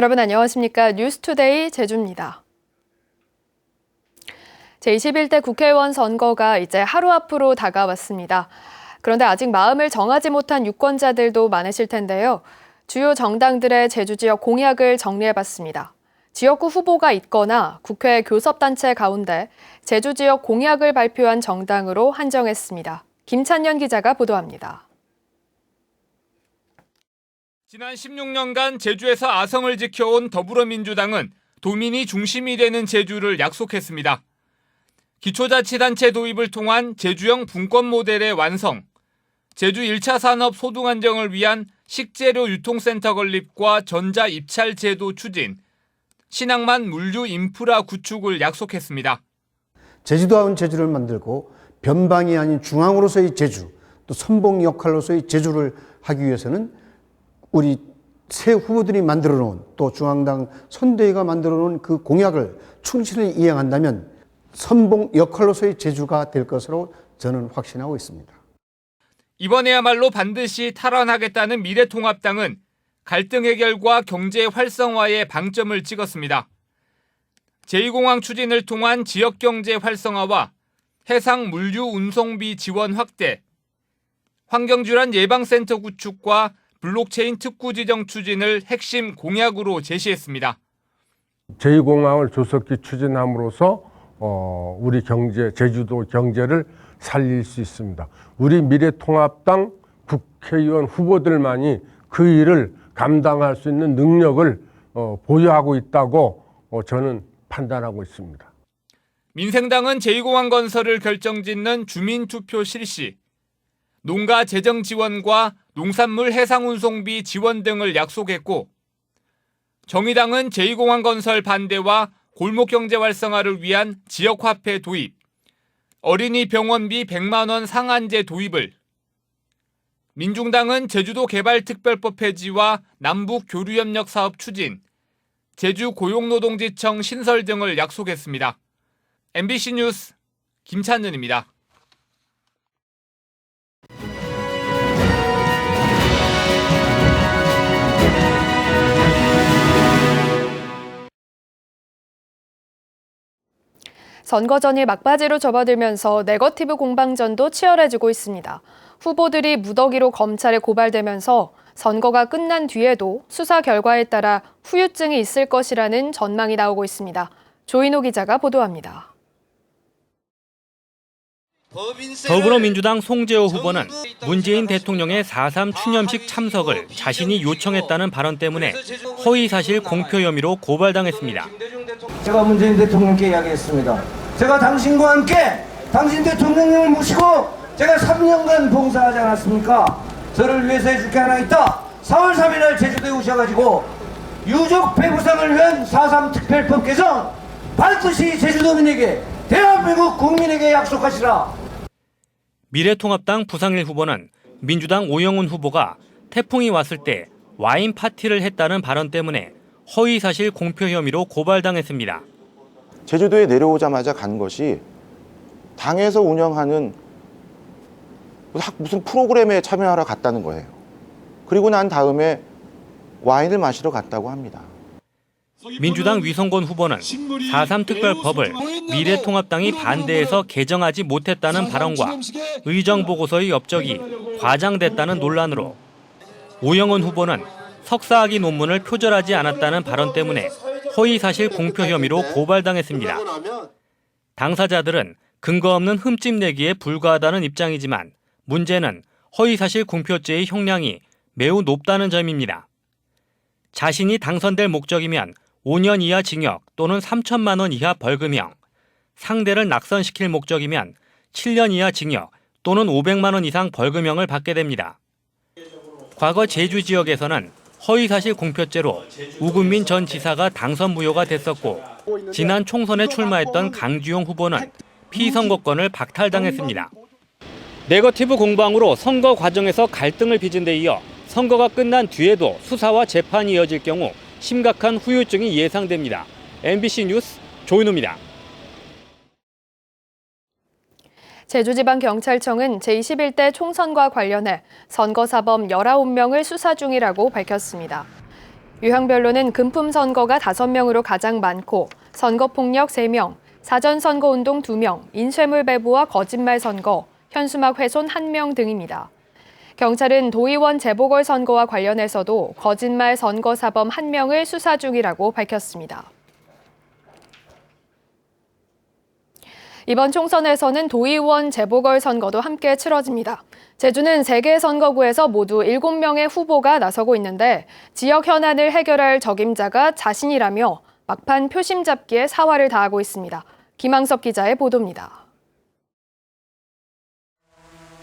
여러분 안녕하십니까? 뉴스투데이 제주입니다. 제21대 국회의원 선거가 이제 하루 앞으로 다가왔습니다. 그런데 아직 마음을 정하지 못한 유권자들도 많으실 텐데요. 주요 정당들의 제주 지역 공약을 정리해봤습니다. 지역구 후보가 있거나 국회 교섭단체 가운데 제주 지역 공약을 발표한 정당으로 한정했습니다. 김찬년 기자가 보도합니다. 지난 16년간 제주에서 아성을 지켜온 더불어민주당은 도민이 중심이 되는 제주를 약속했습니다. 기초자치단체 도입을 통한 제주형 분권 모델의 완성, 제주 1차 산업 소득 안정을 위한 식재료 유통센터 건립과 전자 입찰 제도 추진, 신항만 물류 인프라 구축을 약속했습니다. 제주도다운 제주를 만들고 변방이 아닌 중앙으로서의 제주, 또 선봉 역할로서의 제주를 하기 위해서는 우리 새 후보들이 만들어 놓은 또 중앙당 선대위가 만들어 놓은 그 공약을 충실히 이행한다면 선봉 역할로서의 제주가 될 것으로 저는 확신하고 있습니다. 이번에야말로 반드시 탈환하겠다는 미래통합당은 갈등 해결과 경제 활성화에 방점을 찍었습니다. 제2공항 추진을 통한 지역경제 활성화와 해상 물류 운송비 지원 확대, 환경질환 예방센터 구축과 블록체인 특구 지정 추진을 핵심 공약으로 제시했습니다. 제2공항을 조속히 추진함으로써 우리 경제, 제주도 경제를 살릴 수 있습니다. 우리 미래통합당 국회의원 후보들만이 그 일을 감당할 수 있는 능력을 보유하고 있다고 저는 판단하고 있습니다. 민생당은 제2공항 건설을 결정짓는 주민투표 실시, 농가 재정 지원과 농산물 해상 운송비 지원 등을 약속했고, 정의당은 제2공항 건설 반대와 골목경제 활성화를 위한 지역화폐 도입, 어린이 병원비 100만 원 상한제 도입을, 민중당은 제주도 개발특별법 폐지와 남북 교류협력 사업 추진, 제주 고용노동지청 신설 등을 약속했습니다. MBC 뉴스 김찬는입니다. 선거전이 막바지로 접어들면서 네거티브 공방전도 치열해지고 있습니다. 후보들이 무더기로 검찰에 고발되면서 선거가 끝난 뒤에도 수사 결과에 따라 후유증이 있을 것이라는 전망이 나오고 있습니다. 조인호 기자가 보도합니다. 더불어민주당 송재호 후보는 문재인 대통령의 4.3 추념식 참석을 자신이 요청했다는 발언 때문에 허위사실 공표 혐의로 고발당했습니다. 제가 문재인 대통령께 이야기했습니다. 제가 당신과 함께 당신 대통령님을 모시고 제가 3년간 봉사하지 않았습니까? 저를 위해서 해줄 게 하나 있다. 4월 3일날 제주도에 오셔가지고 유족 배부상을 위한 4.3 특별법 개정 반드시 제주도민에게 대한민국 국민에게 약속하시라. 미래통합당 부상일 후보는 민주당 오영훈 후보가 태풍이 왔을 때 와인 파티를 했다는 발언 때문에 허위사실 공표 혐의로 고발당했습니다. 제주도에 내려오자마자 간 것이 당에서 운영하는 무슨 프로그램에 참여하러 갔다는 거예요. 그리고 난 다음에 와인을 마시러 갔다고 합니다. 민주당 위성권 후보는 4.3 특별법을 미래통합당이 반대해서 개정하지 못했다는 발언과 의정보고서의 엽적이 과장됐다는 논란으로, 오영훈 후보는 석사학위 논문을 표절하지 않았다는 발언 때문에 허위사실 공표 혐의로 고발당했습니다. 당사자들은 근거 없는 흠집 내기에 불과하다는 입장이지만 문제는 허위사실 공표죄의 형량이 매우 높다는 점입니다. 자신이 당선될 목적이면 5년 이하 징역 또는 3천만 원 이하 벌금형, 상대를 낙선시킬 목적이면 7년 이하 징역 또는 500만 원 이상 벌금형을 받게 됩니다. 과거 제주 지역에서는 허위사실 공표죄로 우금민 전 지사가 당선 무효가 됐었고, 지난 총선에 출마했던 강주용 후보는 피선거권을 박탈당했습니다. 네거티브 공방으로 선거 과정에서 갈등을 빚은 데 이어 선거가 끝난 뒤에도 수사와 재판이 이어질 경우 심각한 후유증이 예상됩니다. MBC 뉴스 조인호입니다. 제주지방경찰청은 제21대 총선과 관련해 선거사범 19명을 수사 중이라고 밝혔습니다. 유형별로는 금품 선거가 5명으로 가장 많고 선거폭력 3명, 사전선거운동 2명, 인쇄물 배부와 거짓말 선거, 현수막 훼손 1명 등입니다. 경찰은 도의원 재보궐선거와 관련해서도 거짓말 선거사범 1명을 수사 중이라고 밝혔습니다. 이번 총선에서는 도의원 재보궐선거도 함께 치러집니다. 제주는 3개 선거구에서 모두 7명의 후보가 나서고 있는데 지역 현안을 해결할 적임자가 자신이라며 막판 표심 잡기에 사활을 다하고 있습니다. 김항섭 기자의 보도입니다.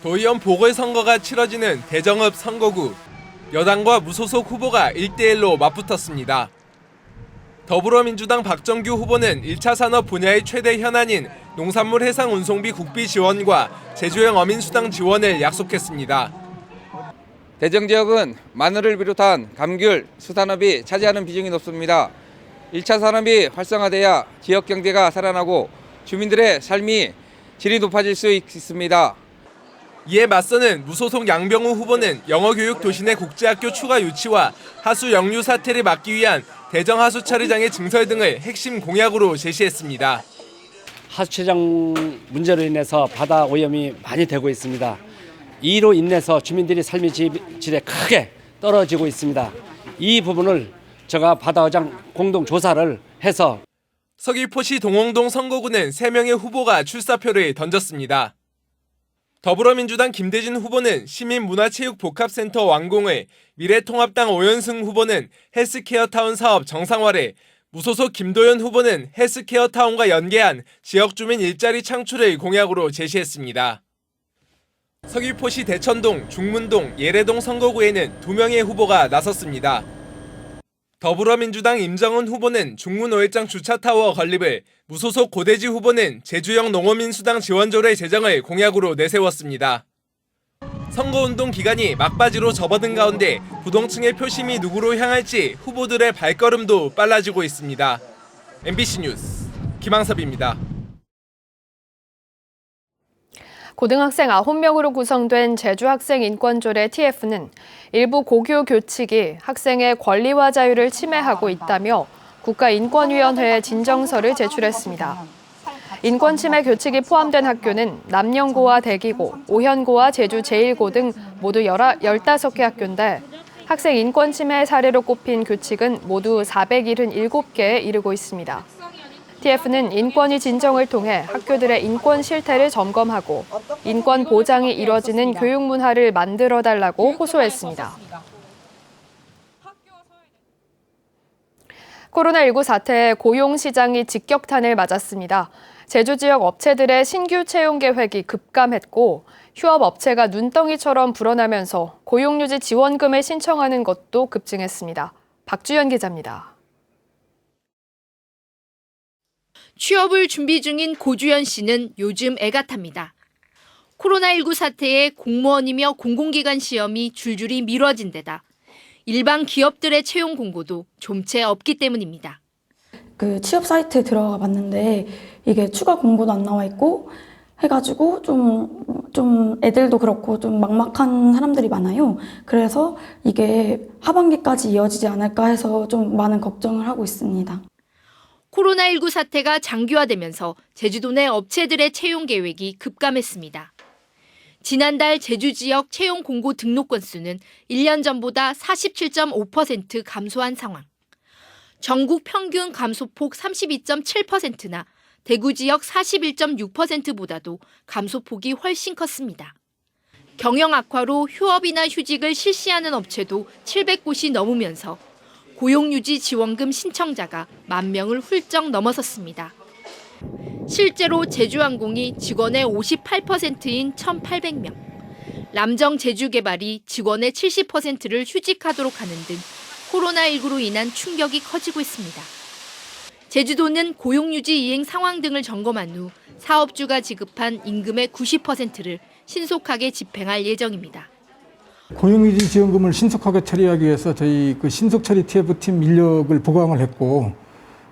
도의원 보궐선거가 치러지는 대정읍 선거구. 여당과 무소속 후보가 1대1로 맞붙었습니다. 더불어민주당 박정규 후보는 1차 산업 분야의 최대 현안인 농산물 해상 운송비 국비 지원과 제주형 어민수당 지원을 약속했습니다. 대정 지역은 마늘을 비롯한 감귤, 수산업이 차지하는 비중이 높습니다. 1차 산업이 활성화돼야 지역 경제가 살아나고 주민들의 삶이 질이 높아질 수 있습니다. 이에 맞서는 무소속 양병우 후보는 영어교육 도시내 국제학교 추가 유치와 하수 역류 사태를 막기 위한 대정 하수 처리장의 증설 등을 핵심 공약으로 제시했습니다. 하수처장 문제로 인해서 바다 오염이 많이 되고 있습니다. 이로 인해서 주민들이 삶의 질이 크게 떨어지고 있습니다. 이 부분을 제가 바다어장 공동 조사를 해서 서귀포시 동홍동 선거구는 3명의 후보가 출사표를 던졌습니다. 더불어민주당 김대진 후보는 시민문화체육복합센터 완공을, 미래통합당 오연승 후보는 헬스케어타운 사업 정상화를, 무소속 김도연 후보는 헬스케어타운과 연계한 지역주민 일자리 창출을 공약으로 제시했습니다. 서귀포시 대천동, 중문동, 예래동 선거구에는 2명의 후보가 나섰습니다. 더불어민주당 임정은 후보는 중문 5일장 주차타워 건립을, 무소속 고대지 후보는 제주형 농어민수당 지원조례 제정을 공약으로 내세웠습니다. 선거운동 기간이 막바지로 접어든 가운데 부동층의 표심이 누구로 향할지 후보들의 발걸음도 빨라지고 있습니다. MBC 뉴스 김항섭입니다. 고등학생 9명으로 구성된 제주학생인권조례 TF는 일부 고교 교칙이 학생의 권리와 자유를 침해하고 있다며 국가인권위원회에 진정서를 제출했습니다. 인권침해 교칙이 포함된 학교는 남영고와 대기고, 오현고와 제주제일고 등 모두 15개 학교인데 학생 인권침해 사례로 꼽힌 교칙은 모두 477개에 이르고 있습니다. TF는 인권위 진정을 통해 학교들의 인권 실태를 점검하고 인권 보장이 이뤄지는 교육 문화를 만들어달라고 호소했습니다. 코로나19 사태에 고용시장이 직격탄을 맞았습니다. 제주 지역 업체들의 신규 채용 계획이 급감했고 휴업업체가 눈덩이처럼 불어나면서 고용유지 지원금을 신청하는 것도 급증했습니다. 박주연 기자입니다. 취업을 준비 중인 고주연 씨는 요즘 애가 탑니다. 코로나19 사태에 공무원이며 공공기관 시험이 줄줄이 미뤄진 데다 일반 기업들의 채용 공고도 좀채 없기 때문입니다. 그 취업 사이트에 들어가 봤는데 이게 추가 공고도 안 나와 있고 해가지고 좀 애들도 그렇고 좀 막막한 사람들이 많아요. 그래서 이게 하반기까지 이어지지 않을까 해서 좀 많은 걱정을 하고 있습니다. 코로나19 사태가 장기화되면서 제주도 내 업체들의 채용 계획이 급감했습니다. 지난달 제주 지역 채용 공고 등록 건수는 1년 전보다 47.5% 감소한 상황. 전국 평균 감소폭 32.7%나 대구 지역 41.6%보다도 감소폭이 훨씬 컸습니다. 경영 악화로 휴업이나 휴직을 실시하는 업체도 700곳이 넘으면서 고용유지 지원금 신청자가 10,000명을 훌쩍 넘어섰습니다. 실제로 제주항공이 직원의 58%인 1,800명, 람정 제주개발이 직원의 70%를 휴직하도록 하는 등 코로나19로 인한 충격이 커지고 있습니다. 제주도는 고용유지 이행 상황 등을 점검한 후 사업주가 지급한 임금의 90%를 신속하게 집행할 예정입니다. 고용유지 지원금을 신속하게 처리하기 위해서 저희 그 신속처리 TF팀 인력을 보강을 했고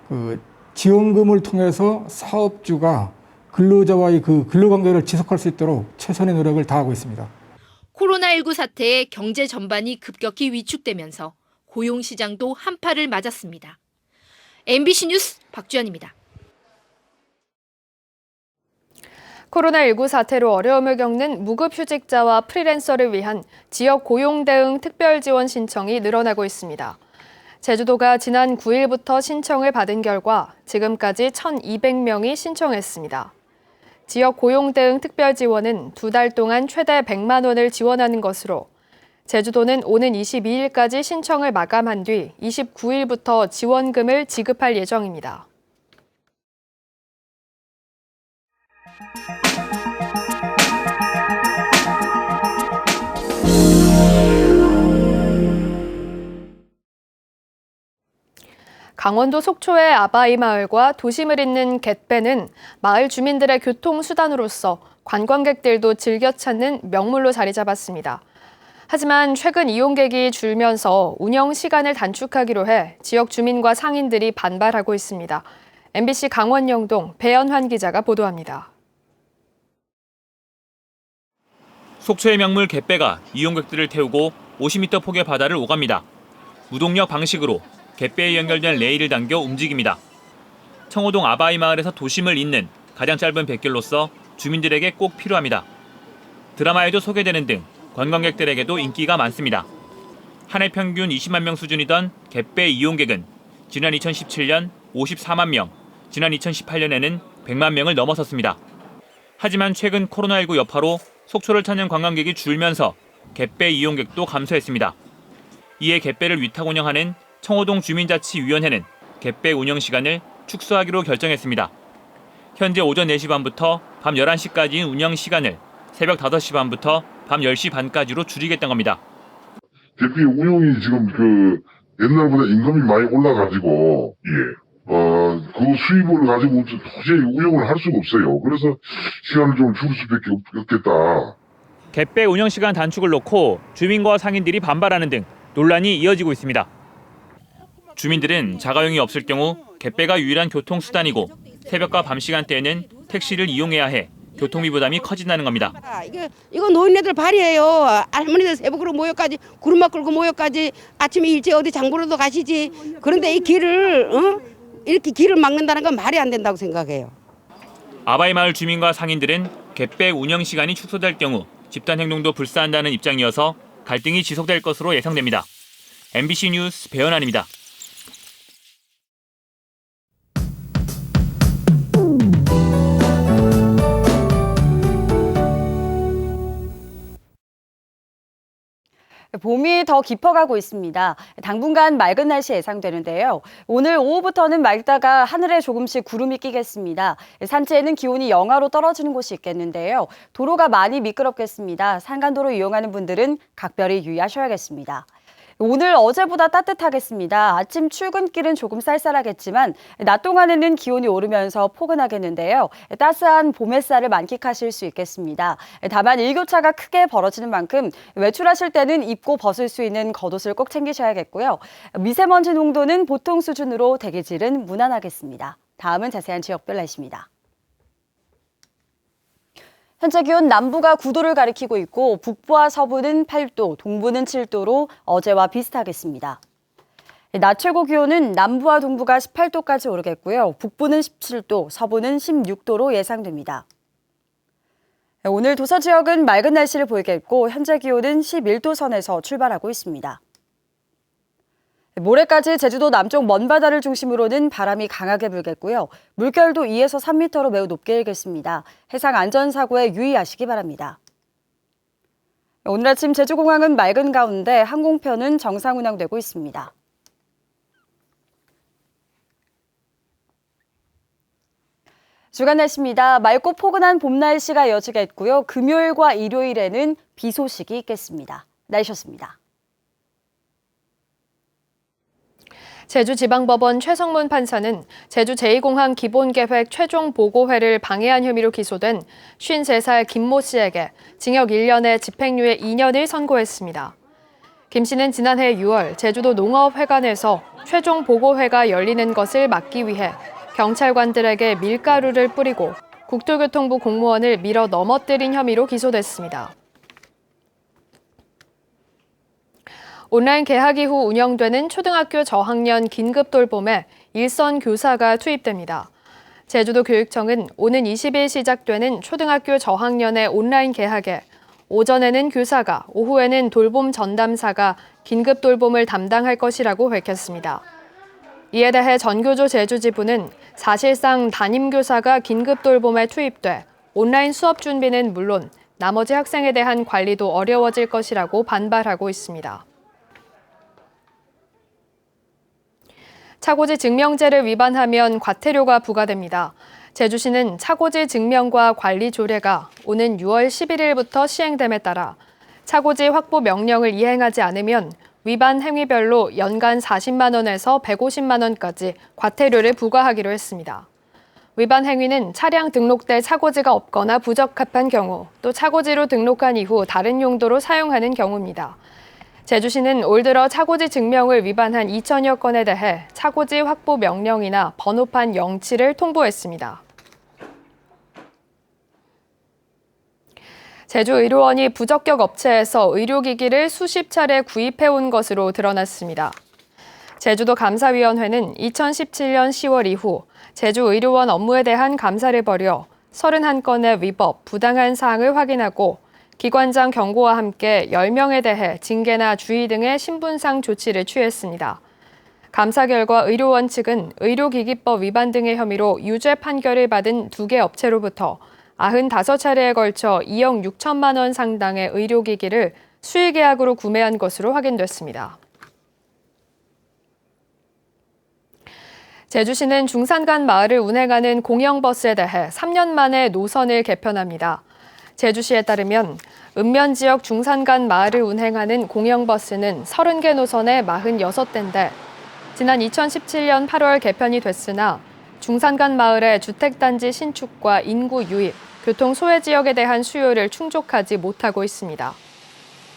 그 지원금을 통해서 사업주가 근로자와의 그 근로관계를 지속할 수 있도록 최선의 노력을 다하고 있습니다. 코로나19 사태에 경제 전반이 급격히 위축되면서 고용시장도 한파를 맞았습니다. MBC 뉴스 박주연입니다. 코로나19 사태로 어려움을 겪는 무급휴직자와 프리랜서를 위한 지역 고용 대응 특별 지원 신청이 늘어나고 있습니다. 제주도가 지난 9일부터 신청을 받은 결과 지금까지 1,200명이 신청했습니다. 지역 고용 대응 특별 지원은 2달 동안 최대 100만 원을 지원하는 것으로 제주도는 오는 22일까지 신청을 마감한 뒤 29일부터 지원금을 지급할 예정입니다. 강원도 속초의 아바이 마을과 도심을 잇는 갯배는 마을 주민들의 교통수단으로서 관광객들도 즐겨 찾는 명물로 자리 잡았습니다. 하지만 최근 이용객이 줄면서 운영 시간을 단축하기로 해 지역 주민과 상인들이 반발하고 있습니다. MBC 강원 영동 배연환 기자가 보도합니다. 속초의 명물 갯배가 이용객들을 태우고 50m 폭의 바다를 오갑니다. 무동력 방식으로 갯배에 연결된 레일을 당겨 움직입니다. 청호동 아바이 마을에서 도심을 잇는 가장 짧은 뱃길로서 주민들에게 꼭 필요합니다. 드라마에도 소개되는 등 관광객들에게도 인기가 많습니다. 한 해 평균 20만 명 수준이던 갯배 이용객은 지난 2017년 54만 명, 지난 2018년에는 100만 명을 넘어섰습니다. 하지만 최근 코로나19 여파로 속초를 찾는 관광객이 줄면서 갯배 이용객도 감소했습니다. 이에 갯배를 위탁 운영하는 청호동 주민자치위원회는 갯배 운영 시간을 축소하기로 결정했습니다. 현재 오전 4시 반부터 밤 11시까지인 운영 시간을 새벽 5시 반부터 밤 10시 반까지로 줄이겠다는 겁니다. 갯배 운영이 지금 옛날보다 임금이 많이 올라가지고 그 수입을 가지고 도저히 운영을 할 수가 없어요. 그래서 시간을 좀 줄일 수밖에 없겠다. 갯배 운영 시간 단축을 놓고 주민과 상인들이 반발하는 등 논란이 이어지고 있습니다. 주민들은 자가용이 없을 경우 갯배가 유일한 교통수단이고 새벽과 밤 시간대에는 택시를 이용해야 해 교통비 부담이 커진다는 겁니다. 이거 노인네들 발이에요. 할머니들 새벽으로 모여까지 구름막 끌고 모여까지 아침에 일찍 어디 장보러도 가시지. 그런데 이 길을 이렇게 길을 막는다는 건 말이 안 된다고 생각해요. 아바이 마을 주민과 상인들은 갯배 운영 시간이 축소될 경우 집단 행동도 불사한다는 입장이어서 갈등이 지속될 것으로 예상됩니다. MBC 뉴스 배연환입니다. 봄이 더 깊어가고 있습니다. 당분간 맑은 날씨 예상되는데요. 오늘 오후부터는 맑다가 하늘에 조금씩 구름이 끼겠습니다. 산지에는 기온이 영하로 떨어지는 곳이 있겠는데요. 도로가 많이 미끄럽겠습니다. 산간도로 이용하는 분들은 각별히 유의하셔야겠습니다. 오늘 어제보다 따뜻하겠습니다. 아침 출근길은 조금 쌀쌀하겠지만 낮 동안에는 기온이 오르면서 포근하겠는데요. 따스한 봄 햇살을 만끽하실 수 있겠습니다. 다만 일교차가 크게 벌어지는 만큼 외출하실 때는 입고 벗을 수 있는 겉옷을 꼭 챙기셔야겠고요. 미세먼지 농도는 보통 수준으로 대기질은 무난하겠습니다. 다음은 자세한 지역별 날씨입니다. 현재 기온 남부가 9도를 가리키고 있고 북부와 서부는 8도, 동부는 7도로 어제와 비슷하겠습니다. 낮 최고 기온은 남부와 동부가 18도까지 오르겠고요. 북부는 17도, 서부는 16도로 예상됩니다. 오늘 도서 지역은 맑은 날씨를 보이겠고 현재 기온은 11도 선에서 출발하고 있습니다. 모레까지 제주도 남쪽 먼바다를 중심으로는 바람이 강하게 불겠고요. 물결도 2에서 3m로 매우 높게 일겠습니다. 해상 안전사고에 유의하시기 바랍니다. 오늘 아침 제주공항은 맑은 가운데 항공편은 정상 운항되고 있습니다. 주간 날씨입니다. 맑고 포근한 봄 날씨가 이어지겠고요. 금요일과 일요일에는 비 소식이 있겠습니다. 날씨였습니다. 제주지방법원 최성문 판사는 제주 제2공항 기본계획 최종 보고회를 방해한 혐의로 기소된 53살 김모 씨에게 징역 1년에 집행유예 2년을 선고했습니다. 김 씨는 지난해 6월 제주도 농업회관에서 최종 보고회가 열리는 것을 막기 위해 경찰관들에게 밀가루를 뿌리고 국토교통부 공무원을 밀어 넘어뜨린 혐의로 기소됐습니다. 온라인 개학 이후 운영되는 초등학교 저학년 긴급 돌봄에 일선 교사가 투입됩니다. 제주도 교육청은 오는 20일 시작되는 초등학교 저학년의 온라인 개학에 오전에는 교사가, 오후에는 돌봄 전담사가 긴급 돌봄을 담당할 것이라고 밝혔습니다. 이에 대해 전교조 제주지부는 사실상 담임교사가 긴급 돌봄에 투입돼 온라인 수업 준비는 물론 나머지 학생에 대한 관리도 어려워질 것이라고 반발하고 있습니다. 차고지 증명제를 위반하면 과태료가 부과됩니다. 제주시는 차고지 증명과 관리 조례가 오는 6월 11일부터 시행됨에 따라 차고지 확보 명령을 이행하지 않으면 위반 행위별로 연간 40만 원에서 150만 원까지 과태료를 부과하기로 했습니다. 위반 행위는 차량 등록될 차고지가 없거나 부적합한 경우, 또 차고지로 등록한 이후 다른 용도로 사용하는 경우입니다. 제주시는 올 들어 차고지 증명을 위반한 2천여 건에 대해 차고지 확보 명령이나 번호판 영치를 통보했습니다. 제주의료원이 부적격 업체에서 의료기기를 수십 차례 구입해온 것으로 드러났습니다. 제주도 감사위원회는 2017년 10월 이후 제주의료원 업무에 대한 감사를 벌여 31건의 위법, 부당한 사항을 확인하고 기관장 경고와 함께 10명에 대해 징계나 주의 등의 신분상 조치를 취했습니다. 감사 결과 의료원 측은 의료기기법 위반 등의 혐의로 유죄 판결을 받은 2개 업체로부터 95차례에 걸쳐 2억 6천만 원 상당의 의료기기를 수의계약으로 구매한 것으로 확인됐습니다. 제주시는 중산간 마을을 운행하는 공영버스에 대해 3년 만에 노선을 개편합니다. 제주시에 따르면 읍면 지역 중산간 마을을 운행하는 공영버스는 30개 노선에 46대인데 지난 2017년 8월 개편이 됐으나 중산간 마을의 주택단지 신축과 인구 유입, 교통 소외 지역에 대한 수요를 충족하지 못하고 있습니다.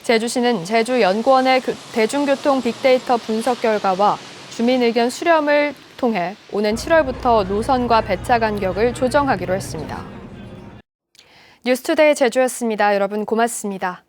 제주시는 제주연구원의 대중교통 빅데이터 분석 결과와 주민 의견 수렴을 통해 오는 7월부터 노선과 배차 간격을 조정하기로 했습니다. 뉴스투데이 제주였습니다. 여러분 고맙습니다.